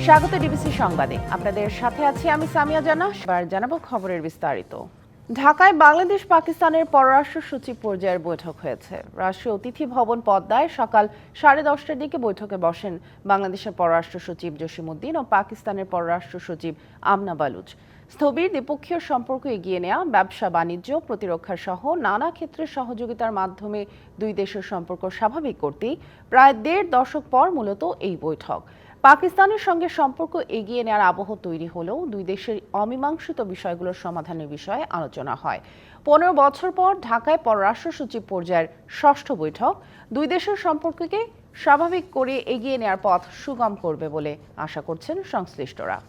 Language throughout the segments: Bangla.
স্বাগত ডিবিসি সংবাদে। আপনাদের সাথে আছি আমি সামিয়া জানা। এবার জানাবো খবরের বিস্তারিত। ঢাকায় বাংলাদেশ পাকিস্তানের পররাষ্ট্র সচিব পর্যায়ের বৈঠক হয়েছে। রাষ্ট্রীয় অতিথি ভবন পদ্মায় সকাল 10:30টার দিকে বৈঠকে বসেন বাংলাদেশের পররাষ্ট্র সচিব জসিমউদ্দিন ও পাকিস্তানের পররাষ্ট্র সচিব আমনা বালুচ। স্থবির দ্বিপক্ষীয় সম্পর্ক এগিয়ে নেওয়া, ব্যবসা বাণিজ্য, প্রতিরক্ষা সহ নানা ক্ষেত্রে সহযোগিতার মাধ্যমে দুই দেশের সম্পর্ক স্বাভাবিক করতেই প্রায় 1.5 দশক পর মূলত এই বৈঠক। পাকিস্তানের সঙ্গে সম্পর্ক এগিয়ে নেওয়ার আবহ তৈরি হলেও দুই দেশের অমীমাংসিত বিষয়গুলোর সমাধানের বিষয়ে আলোচনা হয়। 15 বছর পর ঢাকায় পররাষ্ট্র সচিব পর্যায়ের ষষ্ঠ বৈঠক দুই দেশের সম্পর্ককে স্বাভাবিক করে এগিয়ে নেওয়ার পথ সুগম করবে বলে আশা করছেন সংশ্লিষ্টরা।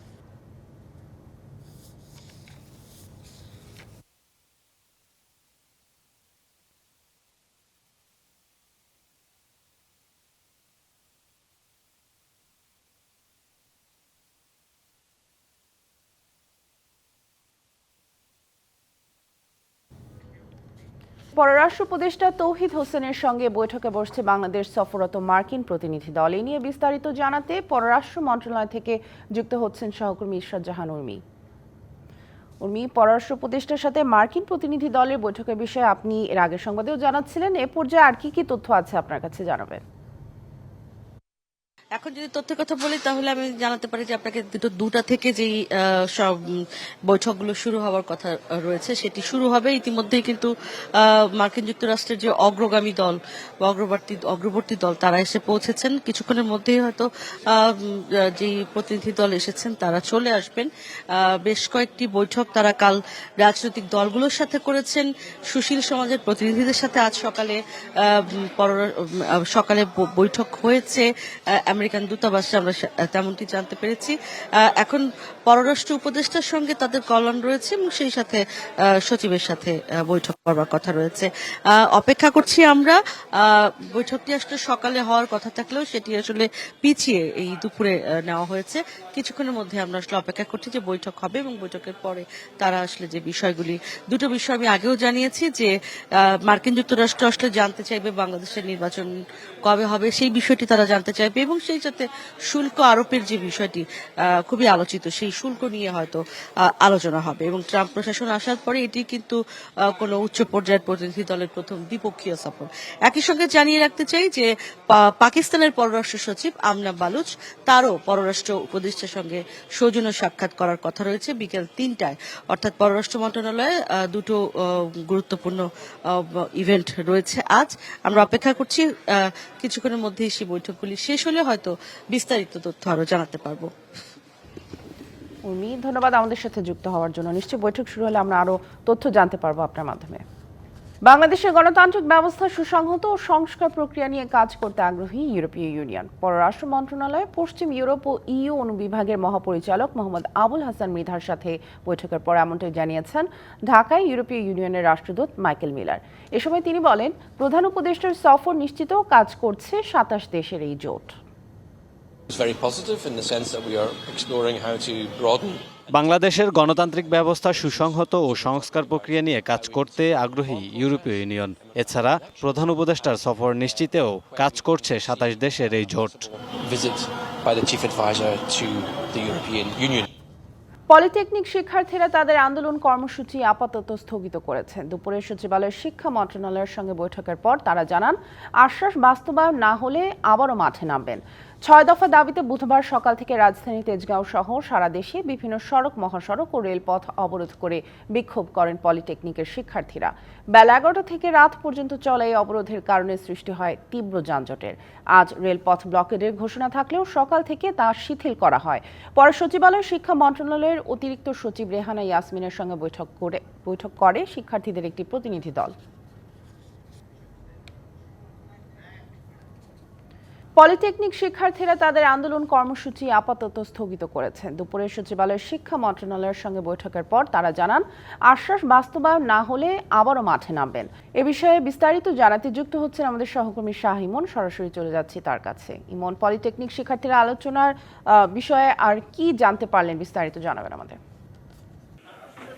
পররাষ্ট্র উপদেষ্টা তৌহিদ হোসেনের সঙ্গে বৈঠকে বসছে বাংলাদেশ সফররত মার্কিন প্রতিনিধি দল। এ নিয়ে বিস্তারিত জানাতে পররাষ্ট্র মন্ত্রণালয় থেকে যুক্ত হচ্ছেন সহকর্মী ইশরাত জাহান উর্মি। পররাষ্ট্র উপদেষ্টার সাথে মার্কিন প্রতিনিধি দলের বৈঠকের বিষয়ে আপনি এর আগের সংবাদেও জানাচ্ছিলেন, এ পর্যায়ে আর কি কি তথ্য আছে আপনার কাছে জানাবেন? এখন যদি তথ্যের কথা বলি তাহলে আমি জানাতে পারি যে আপনাকে দুটা থেকে যেই সব বৈঠকগুলো শুরু হওয়ার কথা রয়েছে সেটি শুরু হবে। ইতিমধ্যেই কিন্তু মার্কিন যুক্তরাষ্ট্রের যে অগ্রগামী দল বা অগ্রবর্তী দল তারা এসে পৌঁছেছেন। কিছুক্ষণের মধ্যেই হয়তো যেই প্রতিনিধি দল এসেছেন তারা চলে আসবেন। বেশ কয়েকটি বৈঠক তারা কাল রাজনৈতিক দলগুলোর সাথে করেছেন, সুশীল সমাজের প্রতিনিধিদের সাথে আজ সকালে বৈঠক হয়েছে আমেরিকান দূতাবাসে, আমরা তেমনটি জানতে পেরেছি। এখন পররাষ্ট্র উপদেষ্টার সঙ্গে তাদের কল্যাণ রয়েছে এবং সেই সাথে সচিবের সাথে বৈঠক করবার কথা রয়েছে। অপেক্ষা করছি আমরা। বৈঠকটি আসলে সকালে হওয়ার কথা থাকলেও সেটি আসলে পিছিয়ে এই দুপুরে নেওয়া হয়েছে। কিছুক্ষণের মধ্যে আমরা আসলে অপেক্ষা করছি যে বৈঠক হবে এবং বৈঠকের পরে তারা আসলে যে বিষয়গুলি, দুটো বিষয় আমি আগেও জানিয়েছি যে মার্কিন যুক্তরাষ্ট্র আসলে জানতে চাইবে বাংলাদেশের নির্বাচন কবে হবে, সেই বিষয়টি তারা জানতে চাইবে এবং সেই সাথে শুল্ক আরোপের যে বিষয়টি খুবই আলোচিত, সেই শুল্ক নিয়ে হয়তো আলোচনা হবে। এবং ট্রাম্প প্রশাসন আসার পরে এটি কিন্তু কোনো উচ্চ পর্যায়ের প্রতিনিধি দলের প্রথম দ্বিপক্ষীয় সফর। একই সঙ্গে জানিয়ে রাখতে চাই যে পাকিস্তানের পররাষ্ট্র সচিব আমনা বালুচ তারও পররাষ্ট্র উপদেষ্টার সঙ্গে সৌজন্য সাক্ষাৎ করার কথা রয়েছে বিকেল 3টায়। অর্থাৎ পররাষ্ট্র মন্ত্রণালয়ে দুটো গুরুত্বপূর্ণ ইভেন্ট রয়েছে আজ। আমরা অপেক্ষা করছি কিছুক্ষণের মধ্যেই সেই বৈঠকগুলি শেষ হলে হয়তো বিস্তারিত তথ্য আরো জানাতে পারবো। উর্মি, ধন্যবাদ আমাদের সাথে যুক্ত হওয়ার জন্য। নিশ্চয়ই বৈঠক শুরু হলে আমরা আরো তথ্য জানতে পারবো আপনার মাধ্যমে। বাংলাদেশের গণতান্ত্রিক ব্যবস্থা সুসংহত ও সংস্কার প্রক্রিয়া নিয়ে কাজ করতে আগ্রহী ইউরোপীয় ইউনিয়ন। পররাষ্ট্র মন্ত্রণালয়ে পশ্চিম ইউরোপ ও ইইউ অনুবিভাগের মহাপরিচালক মোহাম্মদ আবুল হাসান মৃধার সাথে বৈঠকের পর এমনটাই জানিয়েছেন ঢাকায় ইউরোপীয় ইউনিয়নের রাষ্ট্রদূত মাইকেল মিলার। এ সময় তিনি বলেন, প্রধান উপদেষ্টার সফর নিশ্চিত কাজ করছে 27 দেশের এই জোট। বাংলাদেশের গণতান্ত্রিক ব্যবস্থা সুসংহত ও সংস্কার প্রক্রিয়া নিয়ে কাজ করতে আগ্রহী ইউরোপীয় ইউনিয়ন। এছাড়া প্রধান উপদেষ্টার সফর নিশ্চিতেও কাজ করছে 27 দেশের এই জোট। পলিটেকনিক শিক্ষার্থীরা তাদের আন্দোলন কর্মসূচি আপাতত স্থগিত করেছেন। দুপুরে সচিবালয়ের শিক্ষা মন্ত্রণালয়ের সঙ্গে বৈঠকের পর তারা জানান, আশ্বাস বাস্তবায়ন না হলে আবারও মাঠে নামবেন। 6 দফা দাবিতে বুধবার সকাল থেকে রাজধানী তেজগাঁও সহ সারা দেশে বিভিন্ন সড়ক, মহাসড়ক ও রেলপথ অবরোধ করে বিক্ষোভ করেন পলিটেকনিকের শিক্ষার্থীরা। বেলা 11টা থেকে রাত পর্যন্ত চলা এই অবরোধের কারণে সৃষ্টি হয় তীব্র যানজটের। আজ রেলপথ ব্লকেডের ঘোষণা থাকলেও সকাল থেকে তা শিথিল করা হয়। পরে সচিবালয়ের শিক্ষা মন্ত্রণালয়ের অতিরিক্ত সচিব রেহানা ইয়াসমিনের সঙ্গে বৈঠক করে শিক্ষার্থীদের একটি প্রতিনিধি দল। পলিটেকনিক শিক্ষার্থীরা তাদের আন্দোলন কর্মসূচি আপাতত স্থগিত করেছেন। দুপুরে সচিবালয়ের শিক্ষা মন্ত্রণালয়ের সঙ্গে বৈঠকের পর তারা জানান, আশ্বাস বাস্তবায়ন না হলে আবারও মাঠে নামবেন। এ বিষয়ে বিস্তারিত জানাতে যুক্ত হচ্ছেন আমাদের সহকর্মী শাহ ইমন। সরাসরি চলে যাচ্ছি তার কাছে। ইমন, পলিটেকনিক শিক্ষার্থীরা আলোচনার বিষয়ে আর কি জানতে পারলেন, বিস্তারিত জানাবেন আমাদের।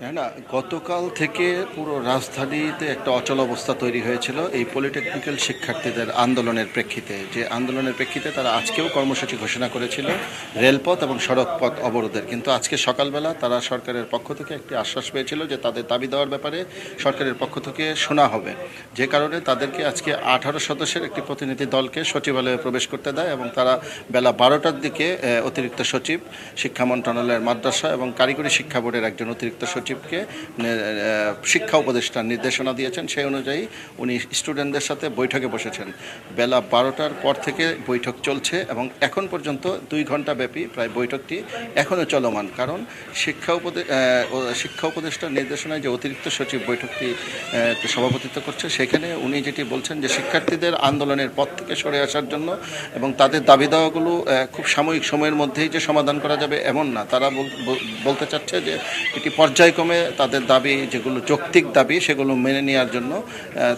হ্যাঁ না, গতকাল থেকে পুরো রাজধানীতে একটা অচল অবস্থা তৈরি হয়েছিল এই পলিটেকনিক্যাল শিক্ষার্থীদের আন্দোলনের প্রেক্ষিতে। যে আন্দোলনের প্রেক্ষিতে তারা আজকেও কর্মসূচি ঘোষণা করেছিল রেলপথ এবং সড়কপথ অবরোধের, কিন্তু আজকে সকালবেলা তারা সরকারের পক্ষ থেকে একটি আশ্বাস পেয়েছিল যে তাদের দাবি দেওয়ার ব্যাপারে সরকারের পক্ষ থেকে শোনা হবে। যে কারণে তাদেরকে আজকে 18 সদস্যের একটি প্রতিনিধি দলকে সচিবালয়ে প্রবেশ করতে দেয় এবং তারা বেলা 12টার দিকে অতিরিক্ত সচিব, শিক্ষা মন্ত্রণালয়ের মাদ্রাসা এবং কারিগরি শিক্ষা বোর্ডের একজন অতিরিক্ত সচিবকে শিক্ষা উপদেষ্টার নির্দেশনা দিয়েছেন। সেই অনুযায়ী উনি স্টুডেন্টদের সাথে বৈঠকে বসেছেন। বেলা 12টার পর থেকে বৈঠক চলছে এবং এখন পর্যন্ত 2 ঘন্টা ব্যাপী প্রায় বৈঠকটি এখনও চলমান। কারণ শিক্ষা উপদেষ্টার নির্দেশনায় যে অতিরিক্ত সচিব বৈঠকটি সভাপতিত্ব করছে, সেখানে উনি যেটি বলছেন যে শিক্ষার্থীদের আন্দোলনের পথ থেকে সরে আসার জন্য এবং তাদের দাবি দাওয়াগুলো খুব সাময়িক সময়ের মধ্যেই যে সমাধান করা যাবে এমন না। তারা বলতে চাচ্ছে যে এটি পর্যায়ক্রমে তাদের দাবি, যেগুলো যৌক্তিক দাবি, সেগুলো মেনে নেওয়ার জন্য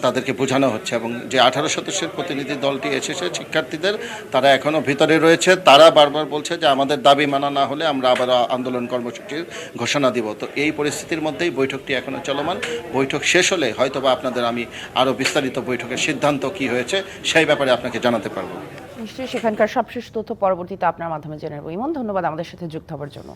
তাদেরকে বোঝানো হচ্ছে। এবং যে 18 সদস্যের প্রতিনিধি দলটি এসেছে শিক্ষার্থীদের, তারা এখনও ভিতরে রয়েছে। তারা বারবার বলছে যে আমাদের দাবি মানা না হলে আমরা আবার আন্দোলন কর্মসূচির ঘোষণা দিব। তো এই পরিস্থিতির মধ্যেই বৈঠকটি এখনও চলমান। বৈঠক শেষ হলে হয়তোবা আপনাদের আমি আরও বিস্তারিত বৈঠকের সিদ্ধান্ত কী হয়েছে সেই ব্যাপারে আপনাকে জানাতে পারবো। নিশ্চয়ই সেখানকার সবশেষ তথ্য পরবর্তীতে আপনার মাধ্যমে জেনে নেব। ইমন, ধন্যবাদ আমাদের সাথে যুক্ত হওয়ার জন্য।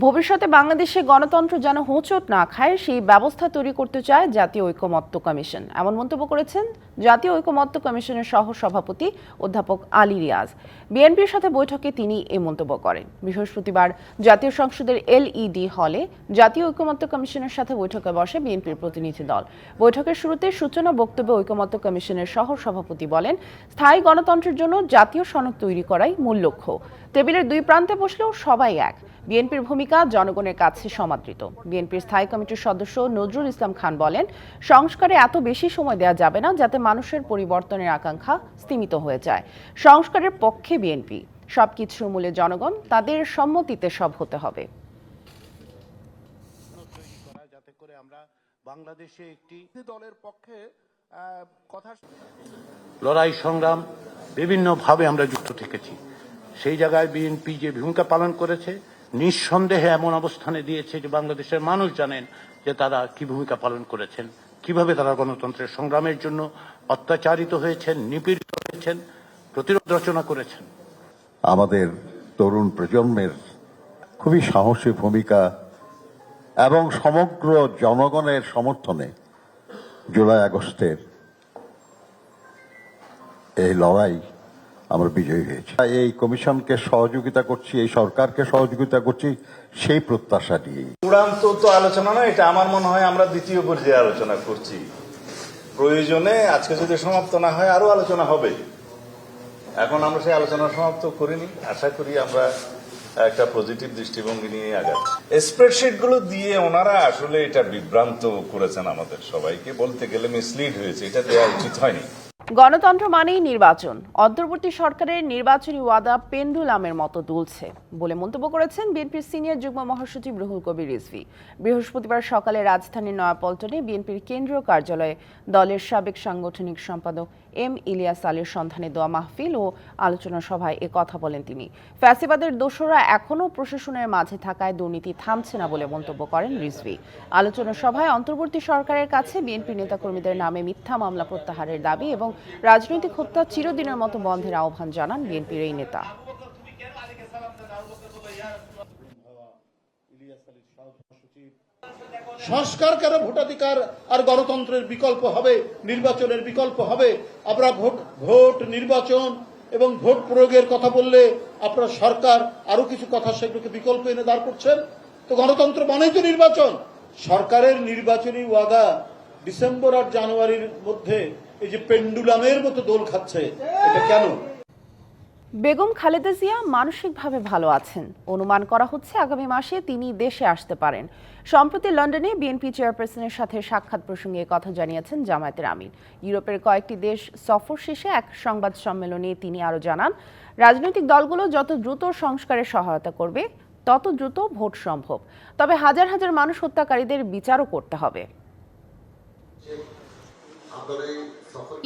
ভবিষ্যতে বাংলাদেশে গণতন্ত্র যেন হোঁচট না খায় সেই ব্যবস্থা তৈরি করতে চায় জাতীয় ঐকমত্য কমিশন, এমন মন্তব্য করেছেন জাতীয় ঐকমত্য কমিশনের সহ সভাপতি অধ্যাপক আলী রিয়াজ। বিএনপির সাথে বৈঠকে তিনি এই মন্তব্য করেন। বৃহস্পতিবার জাতীয় সংসদের LED হলে জাতীয় ঐকমত্য কমিশনের সাথে বৈঠকে বসে বিএনপির প্রতিনিধি দল। বৈঠকের শুরুতে সূচনা বক্তব্যে ঐকমত্য কমিশনের সহ সভাপতি বলেন, স্থায়ী গণতন্ত্রের জন্য জাতীয় সনদ তৈরি করাই মূল লক্ষ্য। টেবিলের 2 প্রান্তে বসলেও সবাই এক। বিএনপির ভূমিকা জনগণের কাছে সমাদৃত। বিএনপির স্থায়ী কমিটির সদস্য নজরুল ইসলাম খান বলেন, সংস্কারে এত বেশি সময় দেওয়া যাবে না যাতে মানুষের পরিবর্তনের আকাঙ্ক্ষা স্তিমিত হয়ে যায়। সংস্কারের পক্ষে বিএনপি, সবকিছুর মূলে জনগণ, তাদের সম্মতিতে সব হতে হবে। যাতে করে আমরা বাংলাদেশে একটি দলের পক্ষে লড়াই সংগ্রাম বিভিন্নভাবে আমরা যুক্ত থেকেছি। সেই জায়গায় বিএনপি যে ভূমিকা পালন করেছে, নিঃসন্দেহে এমন অবস্থানে দিয়েছে যে বাংলাদেশের মানুষ জানেন যে তারা কি ভূমিকা পালন করেছেন, কিভাবে তারা গণতন্ত্রের সংগ্রামের জন্য অত্যাচারিত হয়েছেন, নিপীড়িত হয়েছেন, প্রতিরোধ রচনা করেছেন। আমাদের তরুণ প্রজন্মের খুবই সাহসী ভূমিকা এবং সমগ্র জনগণের সমর্থনে জুলাই আগস্টের এই লড়াই আমরা বিজয়ী হয়েছি। এই কমিশনকে সহযোগিতা করছি, এই সরকারকে সহযোগিতা করছি সেই প্রত্যাশা নিয়েই। চূড়ান্ত তো আলোচনা নয়, এটা আমার মনে হয় আমরা দ্বিতীয় পর্যায়ে আলোচনা করছি। প্রয়োজনে আজকে যদি সমাপ্ত না হয় আরো আলোচনা হবে। এখন আমরা সেই আলোচনা সমাপ্ত করিনি। আশা করি আমরা একটা পজিটিভ দৃষ্টিভঙ্গি নিয়ে আগাচ্ছি। স্প্রেডশিট গুলো দিয়ে ওনারা আসলে এটা বিভ্রান্ত করেছেন আমাদের সবাইকে, বলতে গেলে মিসলিড হয়েছে, এটা দেওয়া উচিত হয়নি। গণতন্ত্র মানেই নির্বাচন। অন্তর্বর্তী সরকারের নির্বাচনী ওয়াদা পেন্ডুলামের মতো দুলছে বলে মন্তব্য করেছেন বিএনপির সিনিয়র যুগ্ম মহাসচিব রুহুল কবির রিজভী। বৃহস্পতিবার সকালে রাজধানীর নয়াপল্টনে বিএনপির কেন্দ্রীয় কার্যালয়ে দলের সাবেক সাংগঠনিক সম্পাদক ইলিয়াস আলীর সন্ধানে দেওয়া মাহফিল ও আলোচনা সভায় কথা বলেন তিনি। ফ্যাসিবাদের দোসররা এখনও প্রশাসনের মাঝে থাকায় দুর্নীতি থামছে না বলে মন্তব্য করেন রিজভী। আলোচনা সভায় অন্তর্বর্তী সরকারের কাছে বিএনপি নেতাকর্মীদের নামে মিথ্যা মামলা প্রত্যাহারের দাবি এবং রাজনৈতিক হত্যা চিরদিনের মতো বন্ধের আহ্বান জানান বিএনপির এই নেতা। সংস্কার কেন ভোটাধিকার আর গণতন্ত্রের বিকল্প হবে, নির্বাচনের বিকল্প হবে? আমরা ভোট নির্বাচন এবং ভোট প্রয়োগের কথা বললে আপনার সরকার আরো কিছু কথা সেগুলোকে বিকল্প এনে দাঁড় করছেন। তো গণতন্ত্র মানেই তো নির্বাচন। সরকারের নির্বাচনী ওয়াদা ডিসেম্বর আর জানুয়ারির মধ্যে এই যে পেন্ডুলামের মতো দোল খাচ্ছে, এটা কেন? বেগম খালেদা জিয়া মানসিকভাবে ভালো আছেন। অনুমান করা হচ্ছে আগামী মাসে তিনি দেশে আসতে পারেন। সম্প্রতি লন্ডনে বিএনপি চেয়ারপারসনের সাথে সাক্ষাৎ প্রসঙ্গে কথা জানিয়েছেন জামায়াতের আমির। ইউরোপের কয়েকটি দেশ সফর শেষে এক সংবাদ সম্মেলনে তিনি আরও জানান, রাজনৈতিক দলগুলো যত দ্রুত সংস্কারে সহায়তা করবে তত দ্রুত ভোট সম্ভব। তবে হাজার হাজার মানুষ হত্যাকারীদের বিচারও করতে হবে।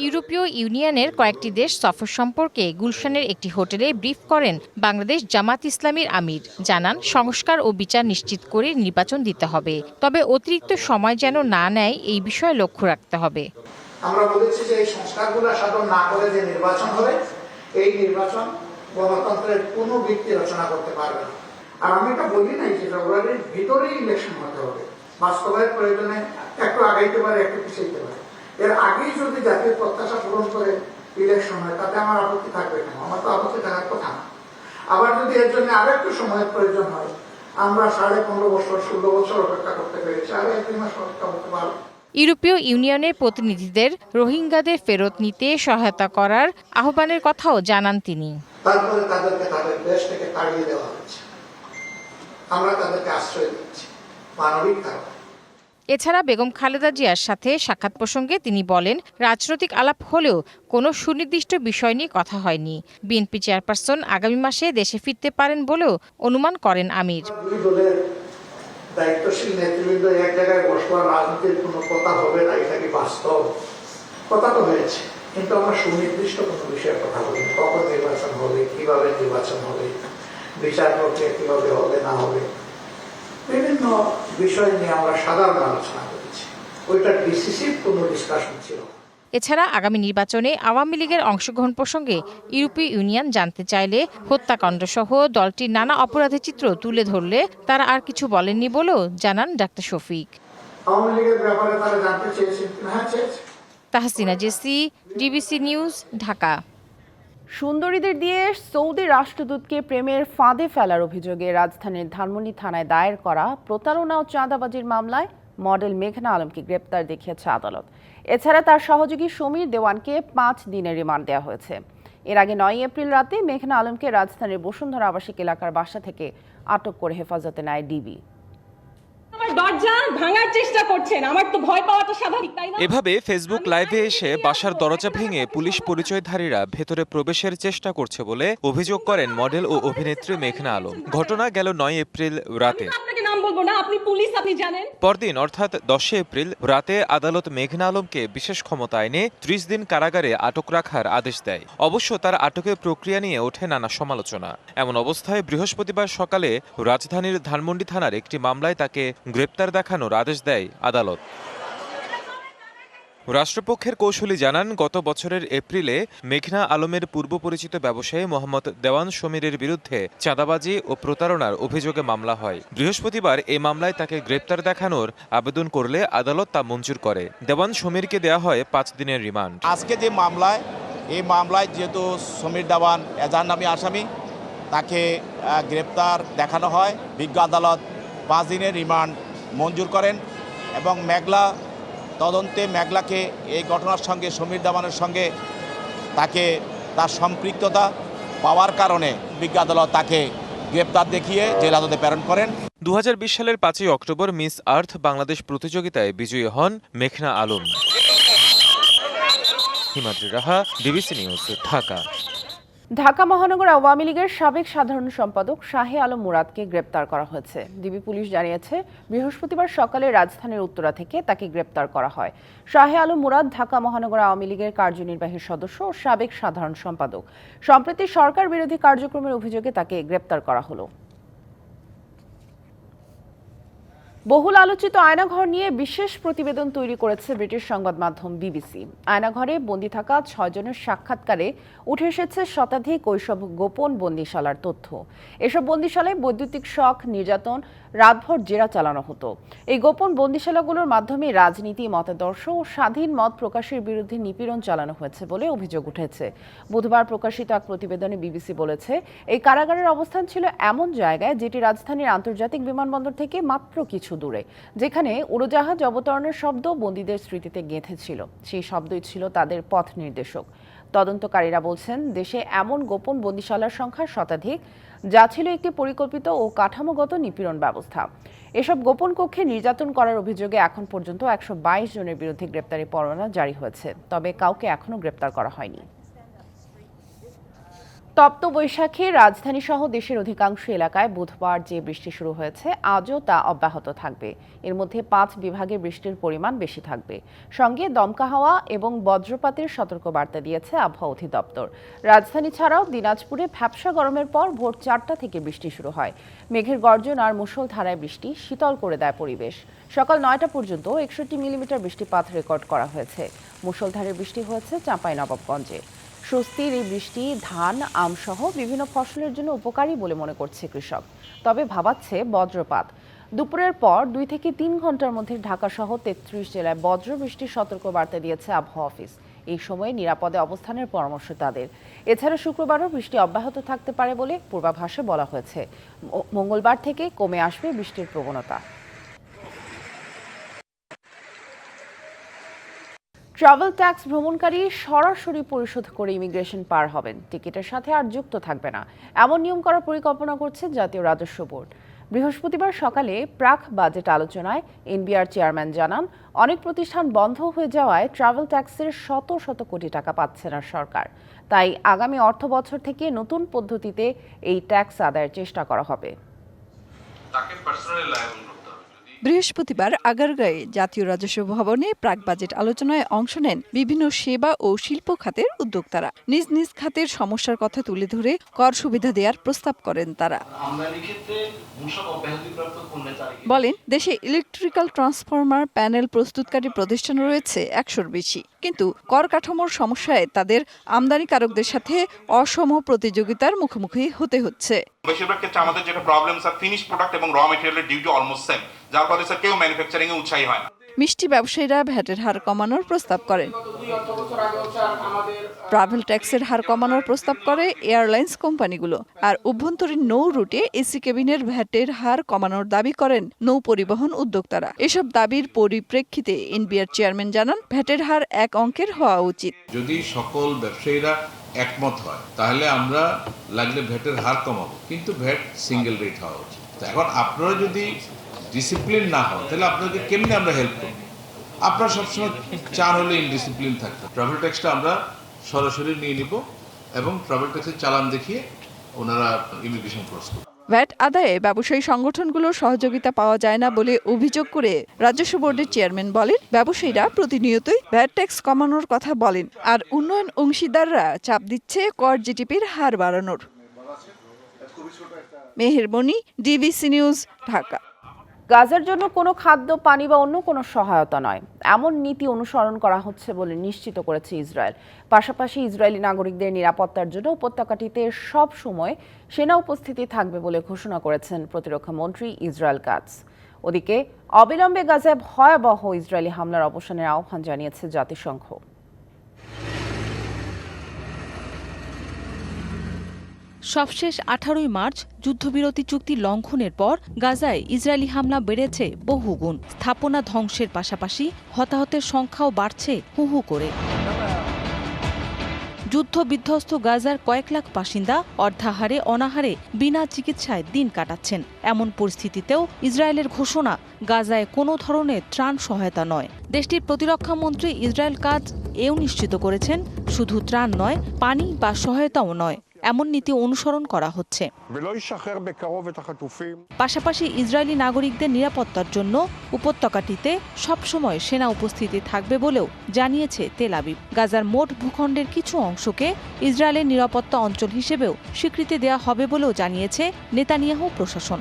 ইউরোপীয় ইউনিয়নের কয়েকটি দেশ সফর সম্পর্কে গুলশানের একটি হোটেলে ব্রিফ করেন বাংলাদেশ জামাত ইসলামীর আমির। জানান, সংস্কার ও বিচার নিশ্চিত করে নির্বাচন দিতে হবে, তবে অতিরিক্ত সময় যেন না নেয় এই বিষয়ে লক্ষ্য রাখতে হবে। আমরা বলেছি যে এই সংস্কারগুলো সাধন না করে যে নির্বাচন হবে, এই নির্বাচন গণতন্ত্রের কোনো ভিত্তি রচনা করতে পারবে না। আর আমি এটা বলি নাই যে ফেব্রুয়ারির ভিতরেই ইলেকশন হতে হবে। বাস্তবায়ন প্রয়োজনে একটু আগাইতে পারে, একটু পিছাইতে পারে। এর আগেই যদি জাতীয় প্রত্যাশা পূরণ করে ইলেকশন হয়, তাতে আমার আপত্তি থাকবে কেন? আমার তো আপত্তি থাকার কথা না। আবার যদি এর জন্য আরো একটু সময়ের প্রয়োজন হয়, আমরা 15.5 বছর 16 বছর অপেক্ষা করতে পেরেছি, আরো 1-2 মাস অপেক্ষা করতে পারবো। ইউরোপীয় ইউনিয়নের প্রতিনিধিদের রোহিঙ্গাদের ফেরত নিতে সহায়তা করার আহ্বানের কথাও জানান তিনি। তারপরে তাদেরকে তাদের দেশ থেকে তাড়িয়ে দেওয়া হচ্ছে, আমরা তাদেরকে আশ্রয় দিচ্ছি মানবিক কারণে। এছাড়া বেগম খালেদা জিয়ার সাথে সাক্ষাৎ প্রসঙ্গে তিনি বলেন, রাজনৈতিক আলাপ হলেও কোনো সুনির্দিষ্ট বিষয় নিয়ে কথা হয়নি। বিএনপি চেয়ারপারসন আগামী মাসে দেশে ফিরতে পারেন বলেও অনুমান করেন আমির। দুই দলের দায়িত্বশীল নেতৃবৃন্দ এক জায়গায় বসবার রাজনীতির কোনো কথা হবে না, এটা কি বাস্তব? কথা তো হয়েছে, কিন্তু আমরা সুনির্দিষ্ট কোনো বিষয়ের কথা বলিনি। কখন নির্বাচন হবে, কিভাবে নির্বাচন হবে, বিচার প্রক্রিয়া কিভাবে হবে না হবে, বিভিন্ন বিষয় নিয়ে আমরা সাধারণ আলোচনা করেছি। ওইটা ডিসিসিভ কোনো ডিসকাশন ছিল। এছাড়া আগামী নির্বাচনে আওয়ামী লীগের অংশগ্রহণ প্রসঙ্গে ইউরোপীয় ইউনিয়ন জানতে চাইলে হত্যাকাণ্ড সহ দলটির নানা অপরাধের চিত্র তুলে ধরলে তারা আর কিছু বলেননি বলেও জানান ডাক্তার শফিক। আওয়ামী লীগের ব্যাপারে তারা জানতে চেয়েছেন, হ্যাঁ চেয়েছে। Tahsina Jesy, DBC news, Dhaka. সুন্দরীদের দিয়ে সৌদি রাষ্ট্রদূতকে প্রেমের ফাঁদে ফেলার অভিযোগে রাজধানীর ধানমন্ডি থানায় দায়ের করা প্রতারণা ও চাঁদাবাজির মামলায় মডেল মেঘনা আলমকে গ্রেপ্তার দেখিয়েছে আদালত। এছাড়া তার সহযোগী সমীর দেওয়ানকে 5 দিনের রিমান্ড দেওয়া হয়েছে। এর আগে 9 এপ্রিল রাতে মেঘনা আলমকে রাজধানীর বসুন্ধরা আবাসিক এলাকার বাসা থেকে আটক করে হেফাজতে নেয় ডিবি। দরজা ভাঙার চেষ্টা করছেন, আমার তো ভয় পাওয়াটা স্বাভাবিক, তাই না? এভাবে ফেসবুক লাইভে এসে বাসার দরজা ভেঙে পুলিশ পরিচয়ধারীরা ভেতরে প্রবেশের চেষ্টা করছে বলে অভিযোগ করেন মডেল ও অভিনেত্রী মেঘনা আলম। ঘটনা গেল 9 এপ্রিল রাতে। আপনাকে নাম বলবো না, আপনি পুলিশ, আপনি জানেন। পরদিন অর্থাৎ 10 এপ্রিল রাতে আদালত মেঘনা আলমকে বিশেষ ক্ষমতা আইনে 30 দিন কারাগারে আটক রাখার আদেশ দেয়। অবশ্য তার আটকের প্রক্রিয়া নিয়ে ওঠে নানা সমালোচনা। এমন অবস্থায় বৃহস্পতিবার সকালে রাজধানীর ধানমন্ডি থানার একটি মামলায় তাকে গ্রেপ্তার দেখানোর আদেশ দেয় আদালত। রাষ্ট্রপক্ষের কৌশলী জানান, গত বছরের এপ্রিলে মেঘনা আলমের পূর্ব পরিচিত ব্যবসায়ী মোহাম্মদ দেওয়ান সমীরের বিরুদ্ধে চাঁদাবাজি ও প্রতারণার অভিযোগে মামলা হয়। বৃহস্পতিবার এই মামলায় তাকে গ্রেপ্তার দেখানোর আবেদন করলে আদালত তা মঞ্জুর করে। দেওয়ান সমীরকে দেয়া হয় 5 দিনের রিমান্ড। আজকে যে মামলায়, এই মামলায় যেহেতু সমীর দেওয়ান এজাহারনামী আসামি, তাকে গ্রেপ্তার দেখানো হয়। বিজ্ঞ আদালত 5 দিনের রিমান্ড মঞ্জুর করেন এবং মেঘলা তদন্তে মেঘলাকে এই ঘটনার সঙ্গে সমীর দেওয়ানের সঙ্গে তাকে তার সম্পৃক্ততা পাওয়ার কারণে বিজ্ঞ আদালত তাকে গ্রেপ্তার দেখিয়ে জেল আদালতে প্রেরণ করেন। 2020 সালের 5 অক্টোবর মিস আর্থ বাংলাদেশ প্রতিযোগিতায় বিজয়ী হন মেঘনা আলম। হিমাদ্রি রাহা, ডিবিসি নিউজ, ঢাকা। ঢাকা মহানগর আওয়ামী লীগের সাবেক সাধারণ সম্পাদক শাহে আলম মুরাদকে গ্রেপ্তার করা হয়েছে। ডিবি পুলিশ জানিয়েছে, বৃহস্পতিবার সকালে রাজধানীর উত্তরা থেকে তাকে গ্রেপ্তার করা হয়। শাহে আলম মুরাদ ঢাকা মহানগর আওয়ামী লীগের কার্যনির্বাহী সদস্য ও সাবেক সাধারণ সম্পাদক। সম্প্রতি সরকার বিরোধী কার্যক্রমের অভিযোগে তাকে গ্রেপ্তার করা হলো। বহুল আলোচিত আয়নাঘর নিয়ে বিশেষ প্রতিবেদন তৈরি করেছে ব্রিটিশ সংবাদ মাধ্যম বিবিসি। আয়নাঘরে বন্দী থাকা 6 জনের সাক্ষাৎকারে উঠে এসেছে শতাধিক ওইসব গোপন বন্দিশালার তথ্য। এসব বন্দিশালায় বৈদ্যুতিক শক, নির্যাতন, রাতভর জেরা চালানো হতো। এই গোপন বন্দিশালাগুলোর মাধ্যমে রাজনীতি, মতাদর্শ ও স্বাধীন মত প্রকাশের বিরুদ্ধে নিপীড়ন চালানো হয়েছে বলে অভিযোগ উঠেছে। বুধবার প্রকাশিত এক প্রতিবেদনে বিবিসি বলেছে, এই কারাগারের অবস্থান ছিল এমন জায়গায় যেটি রাজধানীর আন্তর্জাতিক বিমানবন্দর থেকে মাত্র কিছু দূরে, যেখানে উড়োজাহাজ অবতরণের শব্দ বন্দীদের স্মৃতিতে গেঁথে ছিল। সেই শব্দই ছিল তাদের পথ নির্দেশক। তদন্তকারীরা বলছেন, দেশে এমন গোপন বন্দিশালার সংখ্যা শতাধিক, যা ছিল একটি পরিকল্পিত ও কাঠামোগত নিপীড়ন ব্যবস্থা। এসব গোপন কক্ষে নির্যাতন করার অভিযোগে এখন পর্যন্ত 122 জনের বিরুদ্ধে গ্রেপ্তারি পরোয়ানা জারি হয়েছে, তবে কাউকে এখনো গ্রেপ্তার করা হয়নি। তপ্ত বৈশাখে রাজধানী সহ দেশের অধিকাংশ এলাকায় বুধবার যে বৃষ্টি শুরু হয়েছে আজও তা অব্যাহত থাকবে। এর মধ্যে 5 বিভাগে বৃষ্টির পরিমাণ বেশি থাকবে। সঙ্গে দমকা হাওয়া এবং বজ্রপাতের সতর্কবার্তা দিয়েছে আবহাওয়া অধিদপ্তর। রাজধানী ছাড়াও দিনাজপুরে ভ্যাপসা গরমের পর ভোর 4টা থেকে বৃষ্টি শুরু হয়। মেঘের গর্জন আর মুষলধারায় বৃষ্টি শীতল করে দেয় পরিবেশ। সকাল 9টা পর্যন্ত 61 মিলিমিটার বৃষ্টিপাত রেকর্ড করা হয়েছে। মুষলধারে বৃষ্টি হয়েছে চাঁপাইনবাবগঞ্জে। স্বস্তির এই বৃষ্টি ধান, আমসহ বিভিন্ন ফসলের জন্য উপকারী বলে মনে করছে কৃষক। তবে ভাবাচ্ছে বজ্রপাত। দুপুরের পর 2 থেকে 3 ঘন্টার মধ্যে ঢাকাসহ 33 জেলায় বজ্র বৃষ্টির সতর্কবার্তা দিয়েছে আবহাওয়া অফিস। এই সময়ে নিরাপদে অবস্থানের পরামর্শ তাদের। এছাড়া শুক্রবারও বৃষ্টি অব্যাহত থাকতে পারে বলে পূর্বাভাসে বলা হয়েছে। মঙ্গলবার থেকে কমে আসবে বৃষ্টির প্রবণতা। ট্রাভেল ট্যাক্স ভ্রমণকারী সরাসরি পরিশোধ করে ইমিগ্রেশন পার হবেন, টিকিটের সাথে আর যুক্ত থাকবে না, এমন নিয়ম করার পরিকল্পনা করছে জাতীয় রাজস্ব বোর্ড। বৃহস্পতিবার সকালে প্রাক বাজেট আলোচনায় এনবিআর চেয়ারম্যান জানান, অনেক প্রতিষ্ঠান বন্ধ হয়ে যাওয়ায় ট্রাভেল ট্যাক্সের শত শত কোটি টাকা পাচ্ছে না সরকার। তাই আগামী অর্থ বছর থেকে নতুন পদ্ধতিতে এই ট্যাক্স আদায়ের চেষ্টা করা হবে। বৃহস্পতিবার আগারগাঁয়ে জাতীয় রাজস্ব ভবনে প্রাক বাজেট আলোচনায় অংশ নেন বিভিন্ন সেবা ও শিল্প খাতের উদ্যোক্তারা। নিজ নিজ খাতের সমস্যার কথা তুলে ধরে কর সুবিধা দেওয়ার প্রস্তাব করেন তারা। বলেন, দেশে ইলেকট্রিক্যাল ট্রান্সফরমার প্যানেল প্রস্তুতকারী প্রতিষ্ঠান রয়েছে 100-র বেশি, কিন্তু কর কাঠামোর সমস্যায় তাদের আমদানিকারকদের সাথে অসম প্রতিযোগিতার মুখোমুখি হতে হচ্ছে। বেশিরভাগ ক্ষেত্রে আমাদের যেটা প্রবলেম স্যার, ফিনিশ প্রোডাক্ট এবং র মেটেরিয়ালের ডিউটি অলমোস্ট সেম, যার ফলে স্যার কেউ ম্যানুফ্যাকচারিং এ উৎসাহী হয় না। মিষ্টি ব্যবসায়ীরা ভ্যাটের হার কমানোর প্রস্তাব করেন। ট্রাভেল ট্যাক্সের হার কমানোর প্রস্তাব করে এয়ারলাইন্স কোম্পানিগুলো। আর অভ্যন্তরীণ নৌ রুটে এসি কেবিনের ভ্যাটের হার কমানোর দাবি করেন নৌ পরিবহন উদ্যোক্তারা। এসব দাবির পরিপ্রেক্ষিতে এনবিআর চেয়ারম্যান জানান, ভ্যাটের হার এক অঙ্কের হওয়া উচিত। যদি সকল ব্যবসায়ীরা একমত হয় তাহলে আমরা লাগলে ভ্যাটের হার কমাবো, কিন্তু ভ্যাট সিঙ্গেল রেট হওয়া উচিত। এখন আপনারা যদি ডিসিপ্লিন না হন তাহলে আপনাকে কেমনে আমরা হেল্প করব? আপনারা সবসময় চান হলে ইনডিসিপ্লিন থাকতে। ট্রাভেল ট্যাক্সটা আমরা সরাসরি নিয়ে নিব এবং ট্রাভেল ট্যাক্সের চালান দেখিয়ে ওনারা ইমিগ্রেশন ক্রস করবে। ভ্যাট আদায়ে ব্যবসায়ী সংগঠনগুলোর সহযোগিতা পাওয়া যায় না বলে অভিযোগ করে রাজস্ব বোর্ডের চেয়ারম্যান বলেন, ব্যবসায়ীরা প্রতিনিয়তই ভ্যাট ট্যাক্স কমানোর কথা বলেন, আর উন্নয়ন অংশীদাররা চাপ দিচ্ছে কর জিডিপির হার বাড়ানোর। মেহেরবনি, ডিবিসি নিউজ, ঢাকা। গাজার জন্য কোনো খাদ্য, পানি বা অন্য কোনো সহায়তা নয়, এমন নীতি অনুসরণ করা হচ্ছে বলে নিশ্চিত করেছে ইসরায়েল। পাশাপাশি ইসরায়েলি নাগরিকদের নিরাপত্তার জন্য উপত্যকাটিতে সব সময় সেনা উপস্থিতি থাকবে বলে ঘোষণা করেছেন প্রতিরক্ষা মন্ত্রী ইসরায়েল কাটজ। ওদিকে অবিলম্বে গাজায় ভয়াবহ ইসরায়েলি হামলার অবসানের আহ্বান জানিয়েছে জাতিসংঘ। সবশেষ 18 মার্চ যুদ্ধবিরতি চুক্তি লঙ্ঘনের পর গাজায় ইসরায়েলি হামলা বেড়েছে বহুগুণ। স্থাপনা ধ্বংসের পাশাপাশি হতাহতের সংখ্যাও বাড়ছে হু হু করে। যুদ্ধ বিধ্বস্ত গাজার কয়েক লাখ বাসিন্দা অর্ধাহারে অনাহারে বিনা চিকিৎসায় দিন কাটাচ্ছেন। এমন পরিস্থিতিতেও ইসরায়েলের ঘোষণা, গাজায় কোনো ধরনের ত্রাণ সহায়তা নয়। দেশটির প্রতিরক্ষা মন্ত্রী ইসরায়েল কাটজ এও নিশ্চিত করেছেন, শুধু ত্রাণ নয়, পানি বা সহায়তাও নয়, এমন নীতি অনুসরণ করা হচ্ছে। পাশাপাশি ইসরায়েলি নাগরিকদের নিরাপত্তার জন্য উপত্যকাটিতে সবসময় সেনা উপস্থিতি থাকবে বলেও জানিয়েছে তেল আবিব। গাজার মোট ভূখণ্ডের কিছু অংশকে ইসরায়েলের নিরাপত্তা অঞ্চল হিসেবেও স্বীকৃতি দেওয়া হবে বলেও জানিয়েছে নেতানিয়াহু প্রশাসন।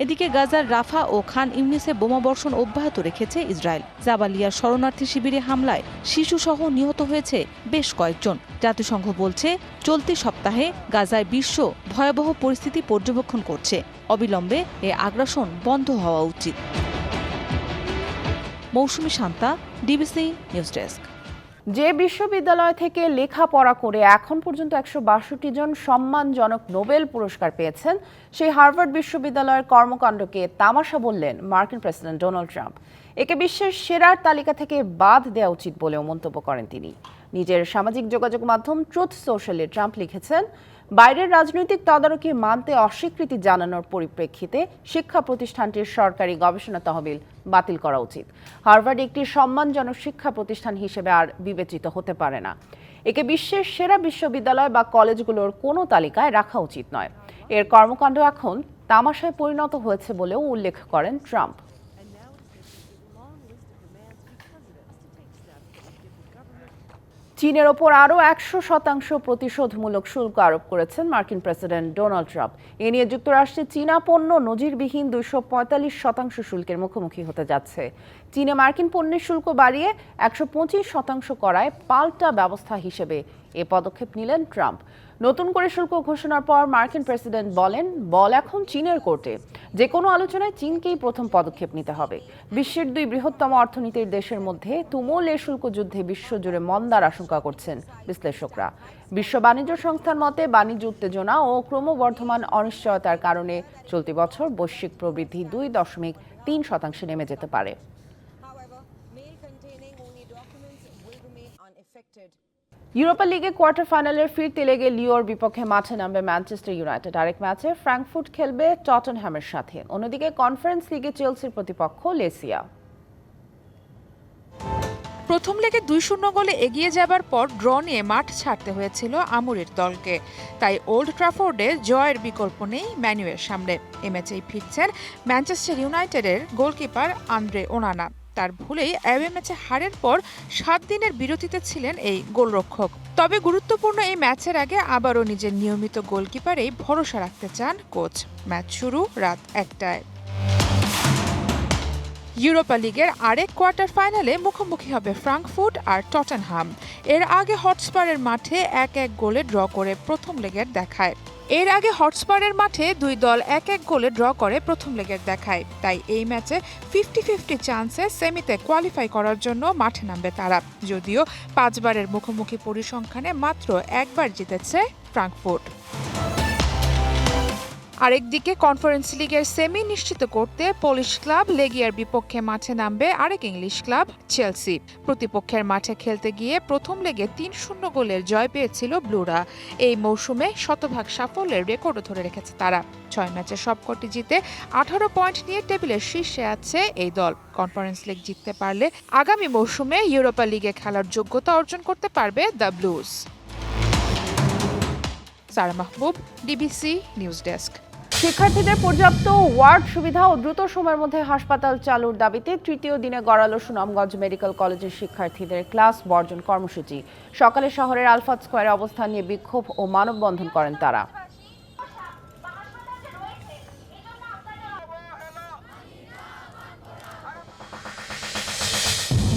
এদিকে গাজার রাফা ও খান ইউনিসে বোমাবর্ষণ অব্যাহত রেখেছে ইসরায়েল। জাবালিয়ার শরণার্থী শিবিরে হামলায় শিশুসহ নিহত হয়েছে বেশ কয়েকজন। জাতিসংঘ বলছে, চলতি সপ্তাহে গাজায় বিশ্ব ভয়াবহ পরিস্থিতি পর্যবেক্ষণ করছে। অবিলম্বে এ আগ্রাসন বন্ধ হওয়া উচিত। মৌসুমী শান্তা, ডিবিসি নিউজ ডেস্ক। যে বিশ্ববিদ্যালয় থেকে লেখাপড়া করে এখন পর্যন্ত 162 জন সম্মানজনক নোবেল পুরস্কার পেয়েছেন, সেই হার্ভার্ড বিশ্ববিদ্যালয়ের কর্মকাণ্ডকে তামাশা বললেন মার্কিন প্রেসিডেন্ট ডোনাল্ড ট্রাম্প। একে বিশ্বের সেরার তালিকা থেকে বাদ দেওয়া উচিত বলেও মন্তব্য করেন তিনি। নিজের সামাজিক যোগাযোগ মাধ্যম ট্রুথ সোশ্যালে ট্রাম্প লিখেছেন, বাইরের রাজনৈতিক তদারকি মানতে অস্বীকৃতি জানানোর পরিপ্রেক্ষিতে শিক্ষা প্রতিষ্ঠানটির সরকারি গবেষণা তহবিল বাতিল করা উচিত। হার্ভার্ড একটি সম্মানজনক শিক্ষা প্রতিষ্ঠান হিসেবে আর বিবেচিত হতে পারে না। একে বিশ্বের সেরা বিশ্ববিদ্যালয় বা কলেজগুলোর কোনো তালিকায় রাখা উচিত নয়। এর কর্মকাণ্ড এখন তামাশায় পরিণত হয়েছে বলেও উল্লেখ করেন ট্রাম্প। চীনের ওপর আরও 100% প্রতিশোধমূলক শুল্ক আরোপ করেছেন মার্কিন প্রেসিডেন্ট ডোনাল্ড ট্রাম্প। এ নিয়ে যুক্তরাষ্ট্রে চীনা পণ্য নজিরবিহীন 245% শুল্কের মুখোমুখি হতে যাচ্ছে। চীনে মার্কিন পণ্যের শুল্ক বাড়িয়ে 125% করায় পাল্টা ব্যবস্থা হিসেবে এ পদক্ষেপ নিলেন ট্রাম্প। নতুন করে শুল্ক ঘোষণার পর মার্কিন প্রেসিডেন্ট বলেন, বল এখন চীনের কোর্টে। যে কোনো আলোচনায় চীনকেই প্রথম পদক্ষেপ নিতে হবে। বিশ্বের 2 বৃহত্তম অর্থনীতির দেশের মধ্যে তুমুল এ শুল্ক যুদ্ধে বিশ্বজুড়ে মন্দার আশঙ্কা করছেন বিশ্লেষকরা। বিশ্ব বাণিজ্য সংস্থার মতে বাণিজ্য উত্তেজনা ও ক্রমবর্ধমান অনিশ্চয়তার কারণে চলতি বছর বৈশ্বিক প্রবৃদ্ধি 2.3% নেমে যেতে পারে। ইউরোপা লিগে কোয়ার্টার ফাইনালের ফিরতি লেগে লিওর বিপক্ষে মাঠে নামবে ম্যানচেস্টার ইউনাইটেড। আরেক ম্যাচে ফ্র্যাঙ্কফুর্ট খেলবে টটেনহ্যামের সাথে। অন্যদিকে কনফারেন্স লিগে চেলসির প্রতিপক্ষ লেসিয়া। প্রথম লেগে 2-0 গোলে এগিয়ে যাবার পর ড্র নিয়ে মাঠ ছাড়তে হয়েছিল আমুরের দলকে। তাই ওল্ড ট্রাফোর্ডে জয়ের বিকল্প নেই ম্যানুয়ের সামনে। এ ম্যাচেই ফিরছেন ম্যানচেস্টার ইউনাইটেডের গোলকিপার আন্দ্রে ওনানা। তার ভুলেই অ্যাওয়ে ম্যাচে হারের পর 7 দিনের বিরতিতে ছিলেন এই গোলরক্ষক। তবে গুরুত্বপূর্ণ এই ম্যাচের আগে আবারও নিজের নিয়মিত গোলকিপারেই ভরসা রাখতে চান কোচ। ম্যাচ শুরু রাত 1টায়। ইউরোপা লিগের আরেক কোয়ার্টার ফাইনালে মুখোমুখি হবে ফ্রাঙ্কফুর্ট আর টটেনহাম। এর আগে হটস্পারের মাঠে 1-1 গোলে ড্র করে প্রথম লেগের দেখায়। দুই দল 1-1 গোলে ড্র করে প্রথম লেগের দেখায়। তাই এই ম্যাচে 50-50 চান্সে সেমিতে কোয়ালিফাই করার জন্য মাঠে নামবে তারা। যদিও 5 বারের মুখোমুখি পরিসংখ্যানে মাত্র 1 বার জিতেছে ফ্রাঙ্কফুর্ট। আরেকদিকে কনফারেন্স লিগের সেমি নিশ্চিত করতে পোলিশ ক্লাব লেগিয়ার বিপক্ষে মাঠে নামবে আরেক ইংলিশ ক্লাব চেলসি। প্রতিপক্ষের মাঠে খেলতে গিয়ে প্রথম লেগে 3-0 গোলের জয় পেয়েছিল ব্লুরা। এই মৌসুমে শতভাগ সাফল্যের রেকর্ডও ধরে রেখেছে তারা। 6 ম্যাচে সবকটি জিতে 18 পয়েন্ট নিয়ে টেবিলের শীর্ষে আছে এই দল। কনফারেন্স লিগ জিততে পারলে আগামী মৌসুমে ইউরোপা লিগে খেলার যোগ্যতা অর্জন করতে পারবে দ্য ব্লুজ। সারা মাহবুব, ডিবিসি নিউজ ডেস্ক। শিক্ষার্থীদের পর্যাপ্ত ওয়ার্ড সুবিধা ও দ্রুত সময়ের মধ্যে হাসপাতাল চালুর দাবিতে তৃতীয় দিনে গড়ালো সুনামগঞ্জ মেডিকেল কলেজের শিক্ষার্থীদের ক্লাস বর্জন কর্মসূচি। সকালে শহরের আলফাত স্কয়ারে অবস্থান নিয়ে বিক্ষোভ ও মানববন্ধন করেন তারা।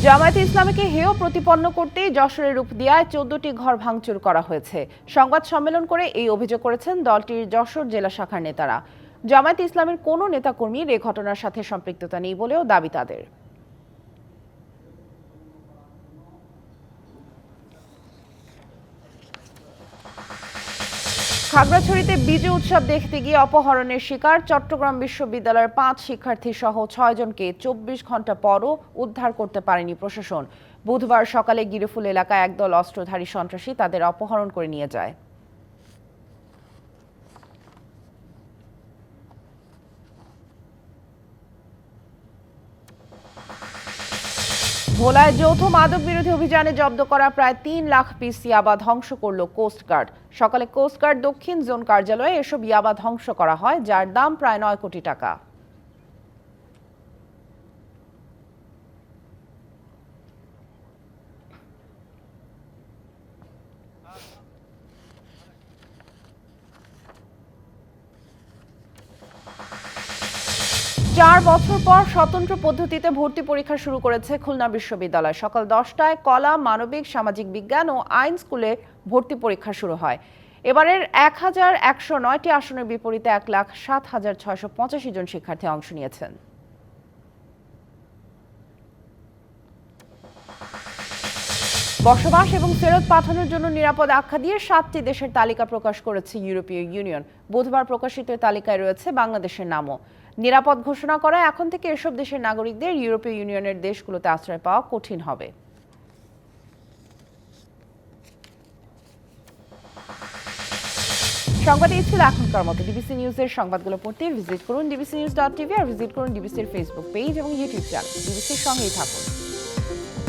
জামায়াতে ইসলামীকে হেয় প্রতিপন্ন করতে যশোরের রূপদিয়ায় 14টি ঘর ভাঙচুর করা হয়েছে। সংবাদ সম্মেলন করে এই অভিযোগ করেছেন দলটির যশোর জেলা শাখার নেতারা। জামায়াতে ইসলামের কোনো নেতাকর্মীর এই ঘটনার সাথে সম্পৃক্ততা নেই বলেও দাবি তাদের। খাগড়াছড়িতে বিজয় উৎসব দেখতে গিয়ে অপহরণের শিকার চট্টগ্রাম বিশ্ববিদ্যালয়ের 5 শিক্ষার্থী সহ 6 জনকে 24 ঘন্টা পরও উদ্ধার করতে পারেনি প্রশাসন। বুধবার সকালে গিরিফুল এলাকায় একদল অস্ত্রধারী সন্ত্রাসী তাদের অপহরণ করে নিয়ে যায়। ভোলায় যৌথ মাদক বিরোধী অভিযানে জব্দ করা প্রায় 3 লাখ পিস ইয়াবা ধ্বংস করল কোস্টগার্ড। সকালে কোস্টগার্ড দক্ষিণ জোন কার্যালয়ে এসব ইয়াবা ধ্বংস করা হয়, যার দাম প্রায় 9 কোটি টাকা। চার বছর পর স্বতন্ত্র পদ্ধতিতে ভর্তি পরীক্ষা শুরু করেছে খুলনা বিশ্ববিদ্যালয়। সকাল 10টায় কলা, মানবিক, সামাজিক বিজ্ঞান ও আইন স্কুলে ভর্তি পরীক্ষা শুরু হয়। এবারের 1109টি আসনের বিপরীতে 1,07,685 জন শিক্ষার্থী অংশ নিয়েছেন। বসবাস এবং ফেরত পাঠানোর জন্য নিরাপদ আখ্যা দিয়ে 7টি দেশের তালিকা প্রকাশ করেছে ইউরোপীয় ইউনিয়ন। বুধবার প্রকাশিত তালিকায় রয়েছে বাংলাদেশের নামও। নিরাপদ ঘোষণা করায় এখন থেকে এসব দেশের নাগরিকদের ইউরোপীয় ইউনিয়নের দেশগুলোতে আশ্রয় পাওয়া কঠিন হবে। সংবাদ এই ছিল এখনকার মতো। ডিবিসি নিউজের সংবাদগুলো পড়তে ভিজিট করুন dbcnews.tv আর ভিজিট করুন ডিবিসির ফেসবুক পেজ এবং ইউটিউব চ্যানেল। ডিবিসির সঙ্গেই থাকুন।